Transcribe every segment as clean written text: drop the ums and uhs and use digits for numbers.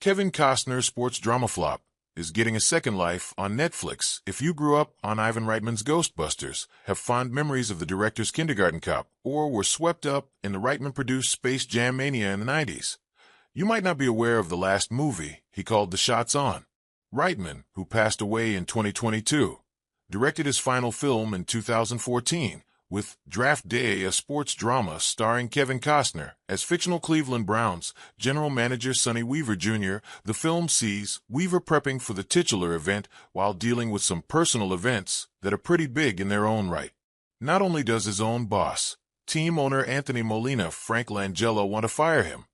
Kevin Costner's sports drama flop is getting a second life on Netflix. If you grew up on Ivan Reitman's Ghostbusters, have fond memories of the director's Kindergarten Cop, or were swept up in the Reitman-produced Space Jam mania in the 90s, you might not be aware of the last movie he called The Shots On. Reitman, who passed away in 2022, directed his final film in 2014, with Draft Day, a sports drama starring Kevin Costner as fictional Cleveland Browns general manager Sonny Weaver Jr. The film sees Weaver prepping for the titular event while dealing with some personal events that are pretty big in their own right. Not only does his own boss, team owner Anthony Molina Frank Langella, want to fire him,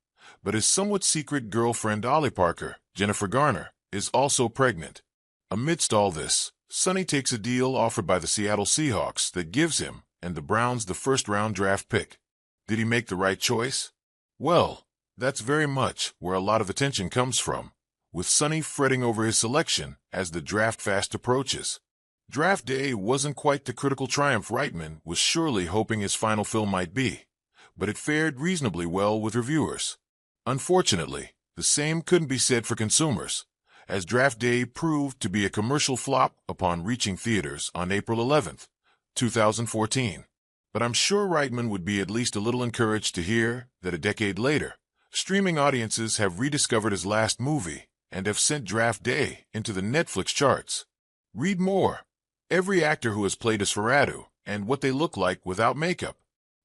but his somewhat secret girlfriend Ollie Parker, Jennifer Garner, is also pregnant. Amidst all this, Sonny takes a deal offered by the Seattle Seahawks that gives him and the Browns the first-round draft pick. Did he make the right choice? Well, that's very much where a lot of attention comes from, with Sonny fretting over his selection as the draft fast approaches. Draft Day wasn't quite the critical triumph Reitman was surely hoping his final film might be, but it fared reasonably well with reviewers. Unfortunately, the same couldn't be said for consumers, as Draft Day proved to be a commercial flop upon reaching theaters on April 11th. 2014. But I'm sure Reitman would be at least a little encouraged to hear that a decade later, streaming audiences have rediscovered his last movie and have sent Draft Day into the Netflix charts. Read more. Every actor who has played Nosferatu and what they look like without makeup.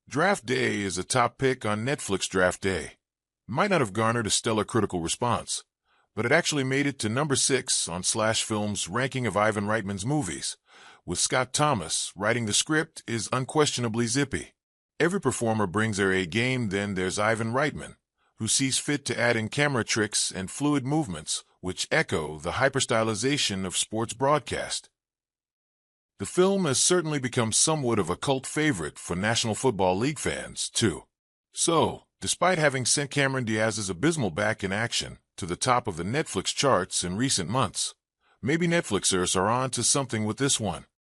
Draft Day is a top pick on Netflix. Draft Day might not have garnered a stellar critical response, but it actually made it to number 6 on Slash Film's ranking of Ivan Reitman's movies. With Scott Thomas writing the script is unquestionably zippy. Every performer brings their A game. Then there's Ivan Reitman, who sees fit to add in camera tricks and fluid movements which echo the hyperstylization of sports broadcast. The film has certainly become somewhat of a cult favorite for National Football League fans, too. So, despite having sent Cameron Diaz's abysmal back in action to the top of the Netflix charts in recent months, maybe Netflixers are on to something with this one.